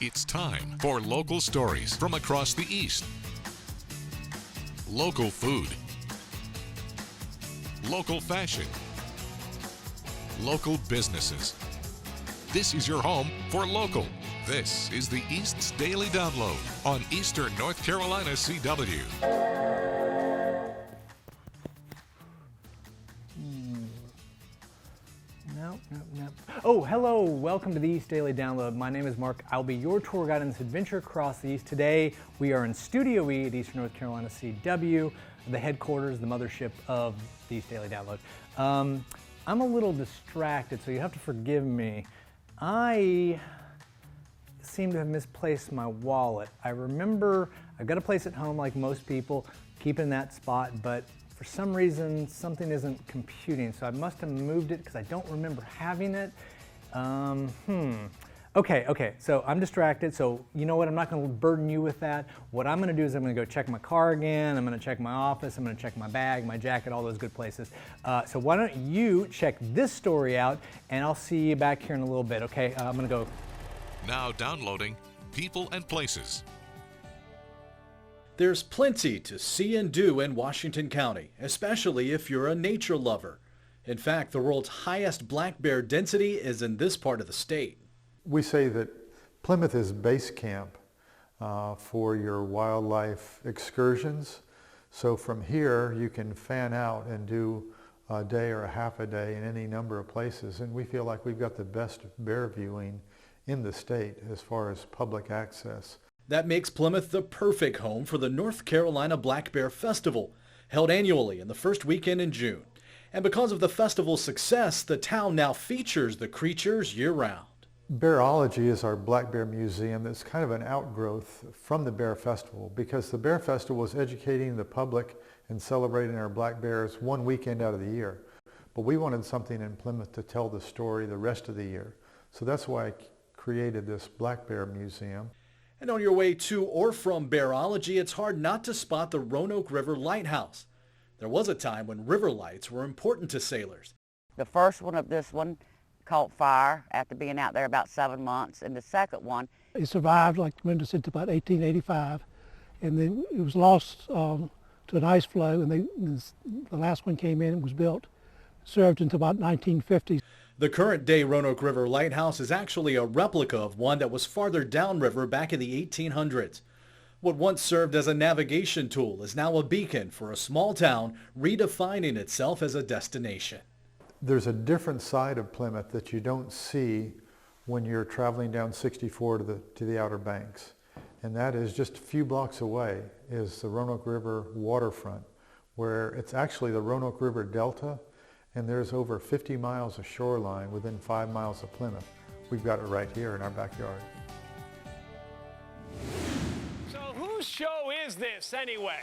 It's time for local stories from across the East. Local food. Local fashion. Local businesses. This is your home for local. This is the East's Daily Download on Eastern North Carolina CW. Nope. Oh, hello. Welcome to the East Daily Download. My name is Mark. I'll be your tour guide on this adventure across the East. Today, we are in Studio E at Eastern North Carolina CW, the headquarters, the mothership of the East Daily Download. I'm a little distracted, so you have to forgive me. I seem to have misplaced my wallet. I remember I've got a place at home like most people, keeping that spot, but for some reason, something isn't computing, so I must have moved it because I don't remember having it. Okay, so I'm distracted, so you know what, I'm not gonna burden you with that. What I'm gonna do is I'm gonna go check my car again, I'm gonna check my office, I'm gonna check my bag, my jacket, all those good places. So why don't you check this story out, and I'll see you back here in a little bit, okay? I'm gonna go. Now downloading People and Places. There's plenty to see and do in Washington County, especially if you're a nature lover. In fact, the world's highest black bear density is in this part of the state. We say that Plymouth is base camp for your wildlife excursions. So from here, you can fan out and do a day or a half a day in any number of places. And we feel like we've got the best bear viewing in the state as far as public access. That makes Plymouth the perfect home for the North Carolina Black Bear Festival, held annually in the first weekend in June. And because of the festival's success, the town now features the creatures year-round. Bearology is our black bear museum that's kind of an outgrowth from the Bear Festival, because the Bear Festival is educating the public and celebrating our black bears one weekend out of the year. But we wanted something in Plymouth to tell the story the rest of the year. So that's why I created this Black Bear Museum. And on your way to or from Bearology, it's hard not to spot the Roanoke River Lighthouse. There was a time when river lights were important to sailors. The first one of this one caught fire after being out there about 7 months, and the second one, it survived, like Linda said, to about 1885, and then it was lost to an ice flow, and the last one came in and was built, served until about 1950. The current day Roanoke River Lighthouse is actually a replica of one that was farther downriver back in the 1800s. What once served as a navigation tool is now a beacon for a small town redefining itself as a destination. There's a different side of Plymouth that you don't see when you're traveling down 64 to the Outer Banks. And that is just a few blocks away is the Roanoke River waterfront, where it's actually the Roanoke River Delta, and there's over 50 miles of shoreline within 5 miles of Plymouth. We've got it right here in our backyard. So whose show is this anyway?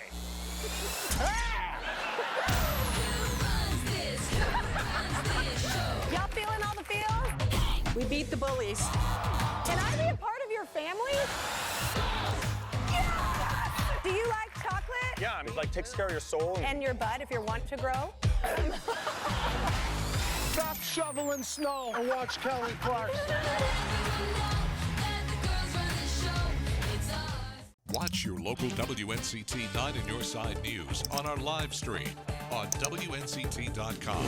Y'all feeling all the feels? We beat the bullies. Can I be a part of your family? Yes! Do you like chocolate? Yeah, I mean, like takes care of your soul. And your butt if you're want to grow? Stop shoveling snow and watch Kelly Clarkson. Watch your local WNCT 9 in your side news on our live stream on WNCT.com.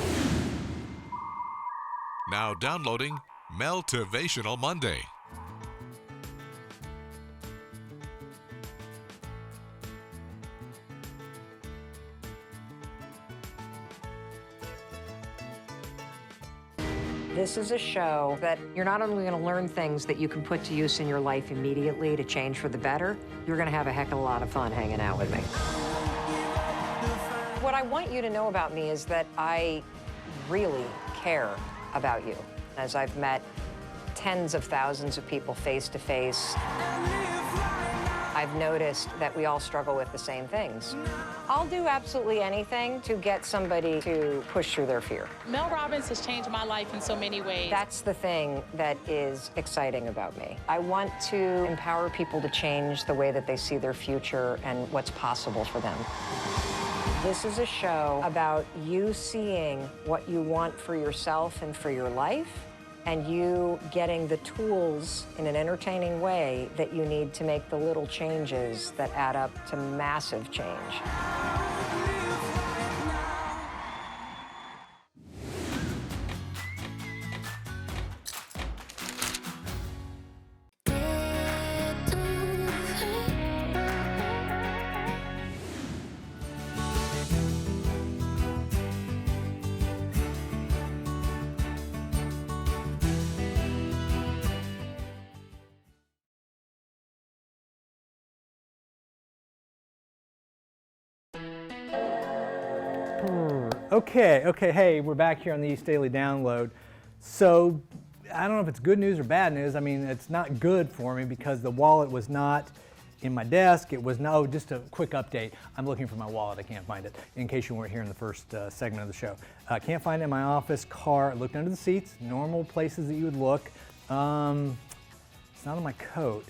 Now downloading Meltivational Monday. This is a show that you're not only going to learn things that you can put to use in your life immediately to change for the better, you're going to have a heck of a lot of fun hanging out with me. What I want you to know about me is that I really care about you. As I've met tens of thousands of people face to face, I've noticed that we all struggle with the same things. I'll do absolutely anything to get somebody to push through their fear. Mel Robbins has changed my life in so many ways. That's the thing that is exciting about me. I want to empower people to change the way that they see their future and what's possible for them. This is a show about you seeing what you want for yourself and for your life, and you getting the tools in an entertaining way that you need to make the little changes that add up to massive change. Okay, hey, we're back here on the East Daily Download. So, I don't know if it's good news or bad news. I mean, it's not good for me because the wallet was not in my desk. It was no, just a quick update. I'm looking for my wallet. I can't find it, in case you weren't here in the first segment of the show. Can't find it in my office, car. I looked under the seats, normal places that you would look. It's not in my coat.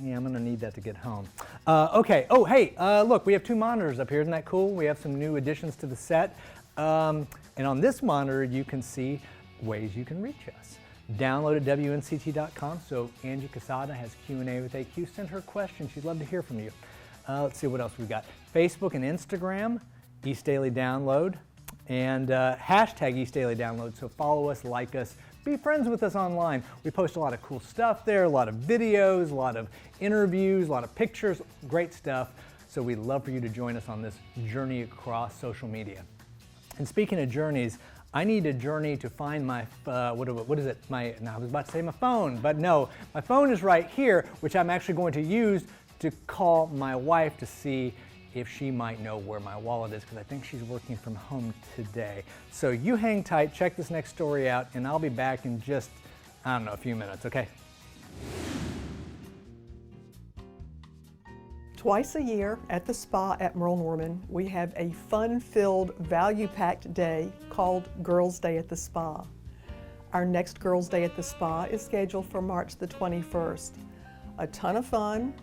Yeah, I'm gonna need that to get home. Okay, oh hey, look, we have two monitors up here, isn't that cool? We have some new additions to the set. And on this monitor, you can see ways you can reach us. Download at WNCT.com, so Angie Casada has Q&A with AQ. Send her questions, she'd love to hear from you. Let's see what else we got. Facebook and Instagram, East Daily Download, and hashtag East Daily Download, so follow us, like us, be friends with us online. We post a lot of cool stuff there, a lot of videos, a lot of interviews, a lot of pictures, great stuff. So we'd love for you to join us on this journey across social media. And speaking of journeys, I need a journey to find my, what is it? I was about to say my phone, but no, my phone is right here, which I'm actually going to use to call my wife to see if she might know where my wallet is, because I think she's working from home today. So you hang tight, check this next story out, and I'll be back in just, I don't know, a few minutes, okay? Twice a year at the spa at Merle Norman, we have a fun-filled, value-packed day called Girls' Day at the Spa. Our next Girls' Day at the Spa is scheduled for March the 21st. A ton of fun,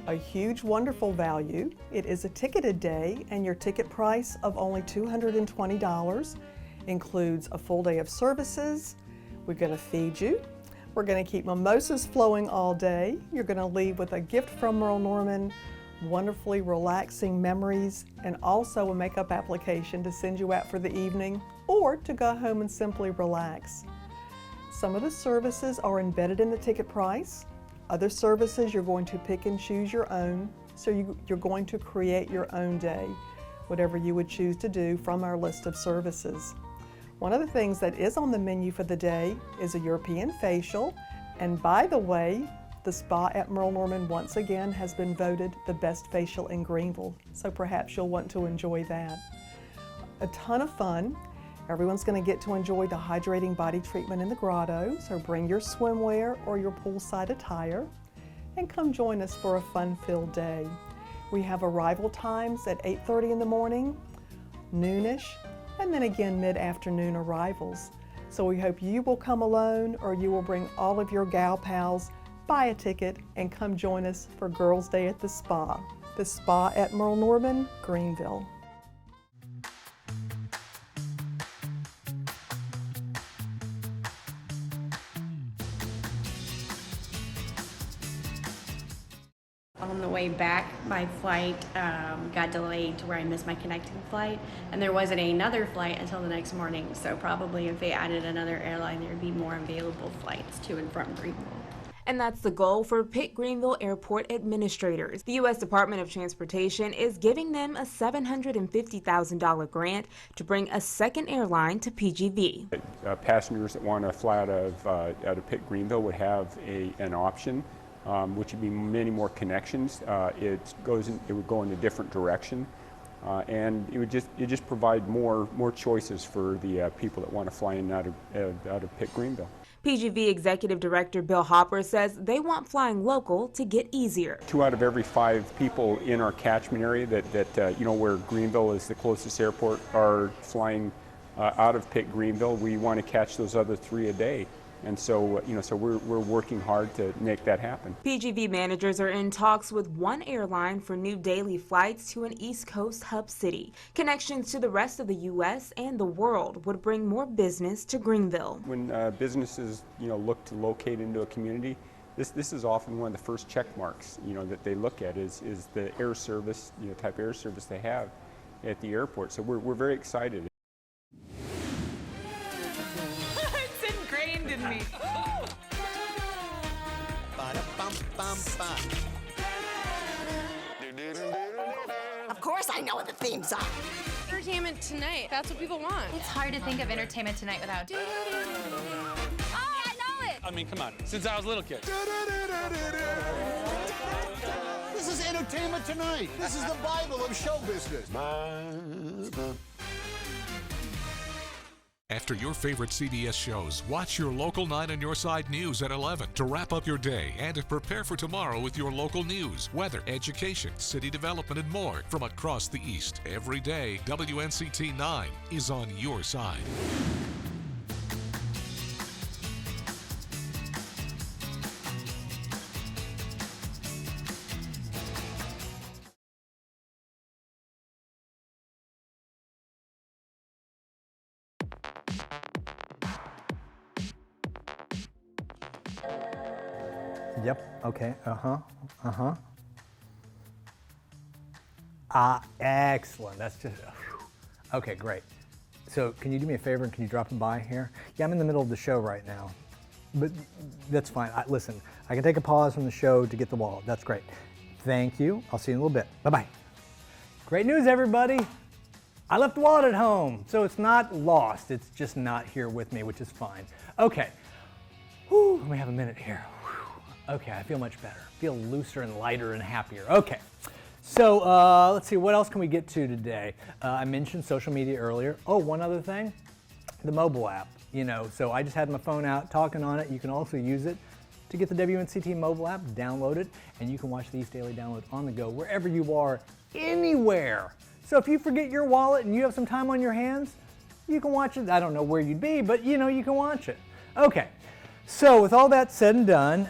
a huge, wonderful value. It is a ticketed day, and your ticket price of only $220 includes a full day of services. We're going to feed you. We're going to keep mimosas flowing all day. You're going to leave with a gift from Merle Norman, wonderfully relaxing memories, and also a makeup application to send you out for the evening or to go home and simply relax. Some of the services are embedded in the ticket price. Other services you're going to pick and choose your own, so you're going to create your own day, whatever you would choose to do from our list of services. One of the things that is on the menu for the day is a European facial, and by the way, the spa at Merle Norman once again has been voted the best facial in Greenville, so perhaps you'll want to enjoy that. A ton of fun. Everyone's going to get to enjoy the hydrating body treatment in the grotto, so bring your swimwear or your poolside attire and come join us for a fun-filled day. We have arrival times at 8:30 in the morning, noonish, and then again mid-afternoon arrivals. So we hope you will come alone or you will bring all of your gal pals, buy a ticket, and come join us for Girls' Day at the Spa. The Spa at Merle Norman, Greenville. On the way back, my flight got delayed to where I missed my connecting flight, and there wasn't another flight until the next morning, so probably if they added another airline, there would be more available flights to and from Greenville. And that's the goal for Pitt Greenville Airport administrators. The U.S. Department of Transportation is giving them a $750,000 grant to bring a second airline to PGV. Passengers that want to fly out of Pitt Greenville would have an option, which would be many more connections. It would go in a different direction, and it would just provide more choices for the people that want to fly in and out of Pitt Greenville. PGV Executive Director Bill Hopper says they want flying local to get easier. 2 out of every 5 people in our catchment area that where Greenville is the closest airport are flying out of Pitt Greenville. We want to catch those other 3 a day. And so, so we're working hard to make that happen. PGV managers are in talks with one airline for new daily flights to an East Coast hub city. Connections to the rest of the U.S. and the world would bring more business to Greenville. When businesses, look to locate into a community, this is often one of the first check marks, that they look at is the air service, type air service they have at the airport. So we're very excited. It's ingrained in me. Of course I know what the theme song. Entertainment Tonight. That's what people want. It's hard to think of Entertainment Tonight without. Oh, I know it. I mean, come on, since I was a little kid. This is Entertainment Tonight. This is the Bible of show business. After your favorite CBS shows, watch your local 9 on Your Side news at 11 to wrap up your day and to prepare for tomorrow with your local news, weather, education, city development, and more from across the East. Every day, WNCT 9 is on your side. Yep, okay, excellent, that's just, okay, great. So can you do me a favor and can you drop him by here? Yeah, I'm in the middle of the show right now, but that's fine. Listen, I can take a pause from the show to get the wallet, that's great. Thank you, I'll see you in a little bit, bye-bye. Great news, everybody. I left the wallet at home, so it's not lost, it's just not here with me, which is fine. Okay, whew, let me have a minute here. Okay, I feel much better. Feel looser and lighter and happier. Okay, so let's see, what else can we get to today? I mentioned social media earlier. Oh, one other thing, the mobile app. So I just had my phone out talking on it. You can also use it to get the WNCT mobile app, download it, and you can watch the East Daily Download on the go wherever you are, anywhere. So if you forget your wallet and you have some time on your hands, you can watch it. I don't know where you'd be, but you can watch it. Okay. So with all that said and done,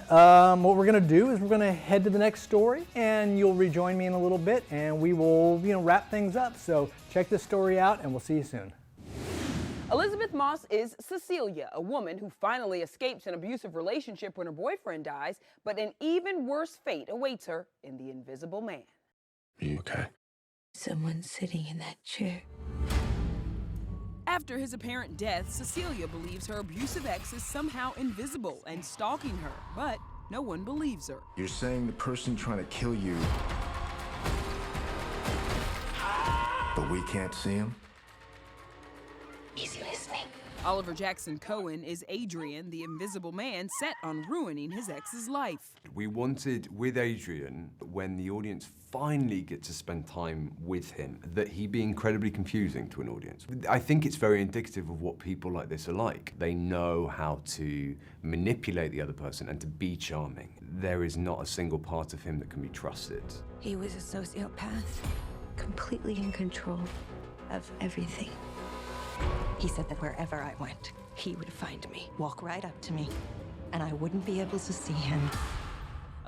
what we're going to do is we're going to head to the next story, and you'll rejoin me in a little bit, and we will, wrap things up. So check this story out, and we'll see you soon. Elizabeth Moss is Cecilia, a woman who finally escapes an abusive relationship when her boyfriend dies, but an even worse fate awaits her in The Invisible Man. Are you okay? Someone's sitting in that chair. After his apparent death, Cecilia believes her abusive ex is somehow invisible and stalking her, but no one believes her. You're saying the person trying to kill you, but we can't see him? He's listening. Oliver Jackson Cohen is Adrian, the invisible man set on ruining his ex's life. We wanted, with Adrian, when the audience finally get to spend time with him, that he be incredibly confusing to an audience. I think it's very indicative of what people like this are like. They know how to manipulate the other person and to be charming. There is not a single part of him that can be trusted. He was a sociopath, completely in control of everything. He said that wherever I went, he would find me, walk right up to me, and I wouldn't be able to see him.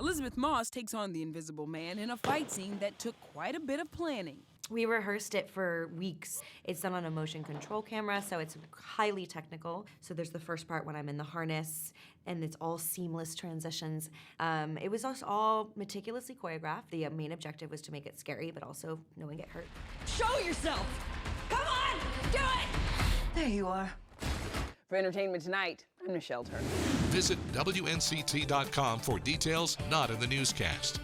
Elizabeth Moss takes on the invisible man in a fight scene that took quite a bit of planning. We rehearsed it for weeks. It's done on a motion control camera, so it's highly technical. So there's the first part when I'm in the harness, and it's all seamless transitions. It was also all meticulously choreographed. The main objective was to make it scary, but also no one get hurt. Show yourself! Come on, do it! There you are. For Entertainment Tonight, I'm Michelle Turner. Visit WNCT.com for details not in the newscast.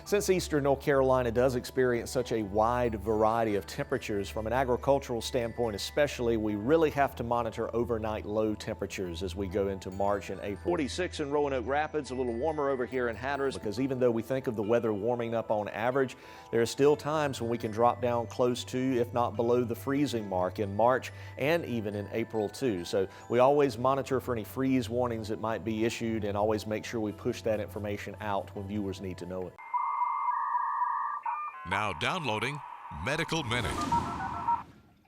Since eastern North Carolina does experience such a wide variety of temperatures, from an agricultural standpoint especially, we really have to monitor overnight low temperatures as we go into March and April. 46 in Roanoke Rapids, a little warmer over here in Hatteras, because even though we think of the weather warming up on average, there are still times when we can drop down close to, if not below, the freezing mark in March and even in April too. So we always monitor for any freeze warnings that might be issued and always make sure we push that information out when viewers need to know it. Now downloading Medical Minute.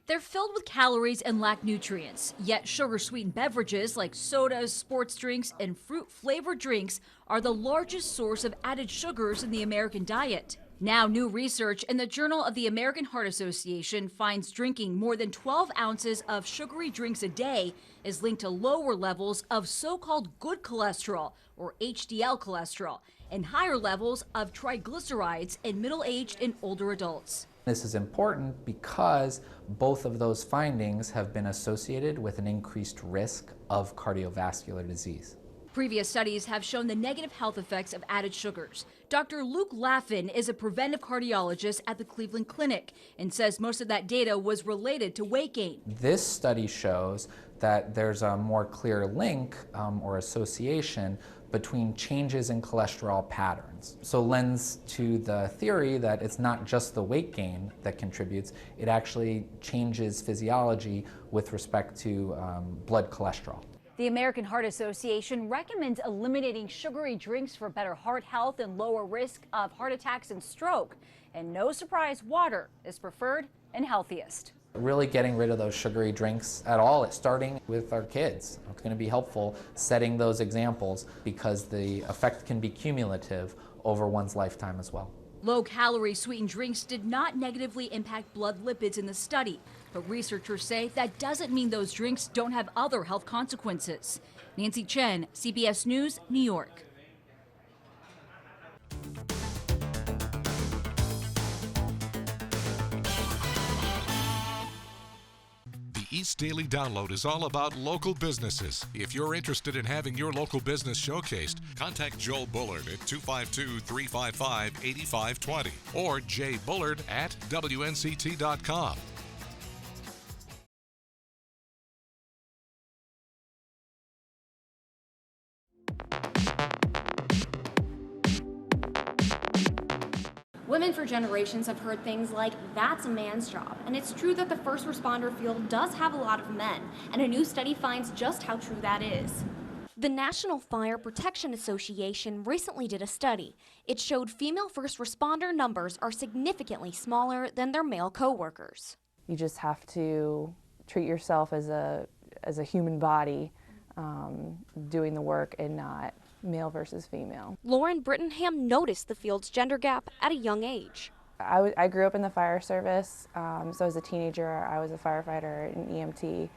They're filled with calories and lack nutrients, yet sugar-sweetened beverages like sodas, sports drinks, and fruit-flavored drinks are the largest source of added sugars in the American diet. Now, new research in the Journal of the American Heart Association finds drinking more than 12 ounces of sugary drinks a day is linked to lower levels of so-called good cholesterol, or HDL cholesterol, and higher levels of triglycerides in middle-aged and older adults. This is important because both of those findings have been associated with an increased risk of cardiovascular disease. Previous studies have shown the negative health effects of added sugars. Dr. Luke Laffin is a preventive cardiologist at the Cleveland Clinic and says most of that data was related to weight gain. This study shows that there's a more clear link or association between changes in cholesterol patterns. So lends to the theory that it's not just the weight gain that contributes, it actually changes physiology with respect to blood cholesterol. The American Heart Association recommends eliminating sugary drinks for better heart health and lower risk of heart attacks and stroke. And no surprise, water is preferred and healthiest. Really getting rid of those sugary drinks at all, it's starting with our kids. It's going to be helpful setting those examples because the effect can be cumulative over one's lifetime as well. Low-calorie sweetened drinks did not negatively impact blood lipids in the study, but researchers say that doesn't mean those drinks don't have other health consequences. Nancy Chen, CBS News, New York. The East Daily Download is all about local businesses. If you're interested in having your local business showcased, contact Joel Bullard at 252-355-8520 or jbullard@WNCT.com. Women for generations have heard things like, that's a man's job. And it's true that the first responder field does have a lot of men, and a new study finds just how true that is. The National Fire Protection Association recently did a study. It showed female first responder numbers are significantly smaller than their male coworkers. You just have to treat yourself as a human body doing the work and not male versus female. Lauren Brittenham noticed the field's gender gap at a young age. I grew up in the fire service, so as a teenager I was a firefighter and EMT,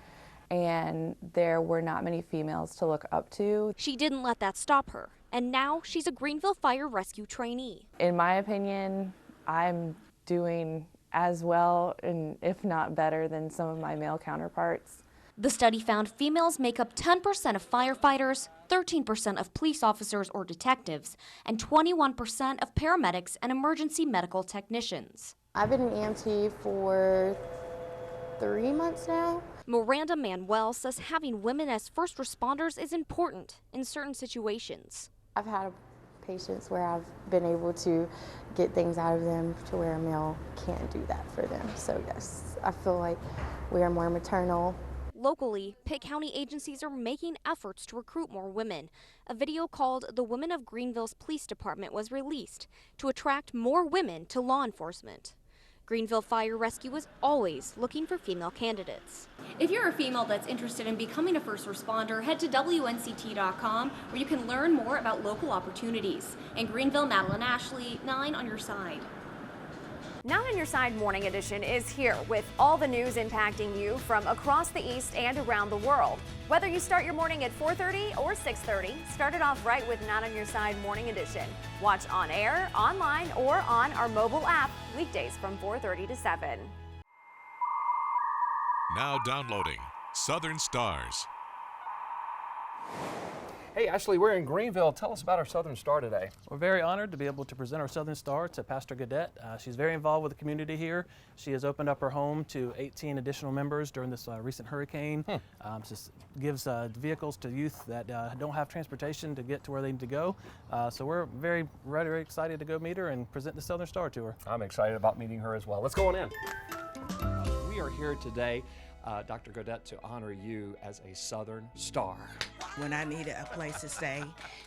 and there were not many females to look up to. She didn't let that stop her, and now she's a Greenville Fire Rescue trainee. In my opinion, I'm doing as well, and if not better, than some of my male counterparts. The study found females make up 10% of firefighters, 13% of police officers or detectives, and 21% of paramedics and emergency medical technicians. I've been an EMT for 3 months now. Miranda Manuel says having women as first responders is important in certain situations. I've had patients where I've been able to get things out of them to where a male can't do that for them. So yes, I feel like we are more maternal. Locally, Pitt County agencies are making efforts to recruit more women. A video called The Women of Greenville's Police Department was released to attract more women to law enforcement. Greenville Fire Rescue is always looking for female candidates. If you're a female that's interested in becoming a first responder, head to WNCT.com where you can learn more about local opportunities. In Greenville, Madeline Ashley, 9 on your side. 9 on Your Side Morning Edition is here with all the news impacting you from across the East and around the world. Whether you start your morning at 4:30 or 6:30, start it off right with 9 on Your Side Morning Edition. Watch on air, online, or on our mobile app weekdays from 4:30 to 7. Now downloading Southern Stars. Hey Ashley, we're in Greenville. Tell us about our Southern Star today. We're very honored to be able to present our Southern Star to Pastor Gaudette. She's very involved with the community here. She has opened up her home to 18 additional members during this recent hurricane. Just gives vehicles to youth that don't have transportation to get to where they need to go. So we're very excited to go meet her and present the Southern Star to her. I'm excited about meeting her as well. Let's go on in. We are here today Dr. Godette, to honor you as a Southern Star. When I needed a place to stay,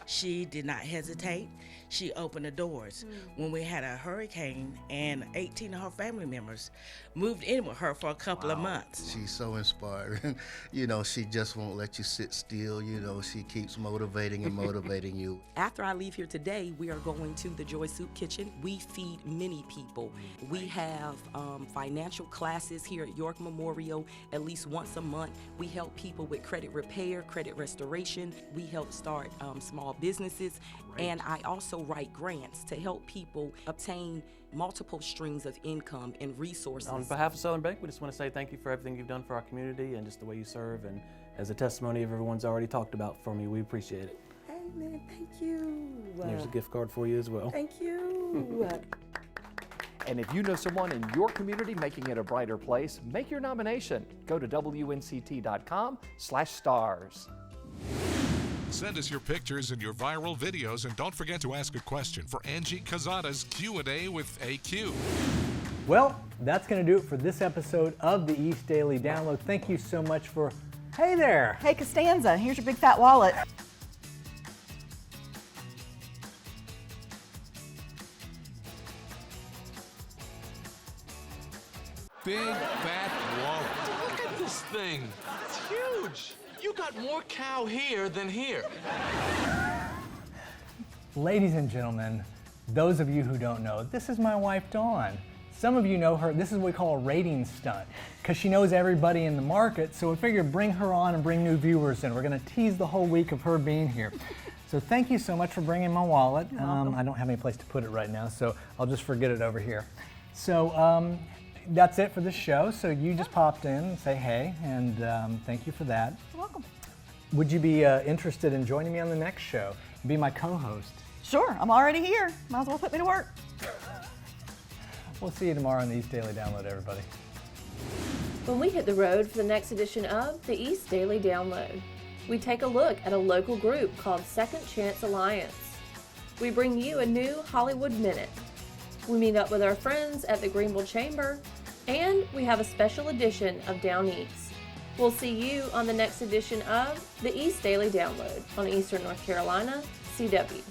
she did not hesitate. She opened the doors. When we had a hurricane and 18 of her family members moved in with her for a couple of months. She's so inspiring. You know, she just won't let you sit still. You know, she keeps motivating and motivating you. After I leave here today, we are going to the Joy Soup Kitchen. We feed many people. We have financial classes here at York Memorial at least once a month. We help people with credit repair, credit restoration. We help start small businesses. And I also write grants to help people obtain multiple streams of income and resources. On behalf of Southern Bank, we just want to say thank you for everything you've done for our community and just the way you serve. And as a testimony of everyone's already talked about for me, we appreciate it. Amen. Thank you. Here's a gift card for you as well. Thank you. And if you know someone in your community making it a brighter place, make your nomination. Go to WNCT.com/stars. Send us your pictures and your viral videos, and don't forget to ask a question for Angie Cazada's Q&A with AQ. Well, that's going to do it for this episode of the East Daily Download. Thank you so much for... Hey there! Hey Costanza, here's your big fat wallet. Big fat wallet. Look at this thing. It's huge. You got more cow here than here. Ladies and gentlemen, those of you who don't know, this is my wife, Dawn. Some of you know her. This is what we call a rating stunt, because she knows everybody in the market, so we figured bring her on and bring new viewers in. We're going to tease the whole week of her being here. So thank you so much for bringing my wallet. I don't have any place to put it right now, so I'll just forget it over here. So that's it for this show. So you just popped in and say hey, and thank you for that. You're welcome. Would you be interested in joining me on the next show? Be my co-host. Sure, I'm already here. Might as well put me to work. We'll see you tomorrow on the East Daily Download, everybody. When we hit the road for the next edition of the East Daily Download, we take a look at a local group called Second Chance Alliance. We bring you a new Hollywood Minute. We meet up with our friends at the Greenville Chamber, and we have a special edition of Down East. We'll see you on the next edition of the East Daily Download on Eastern North Carolina, CW.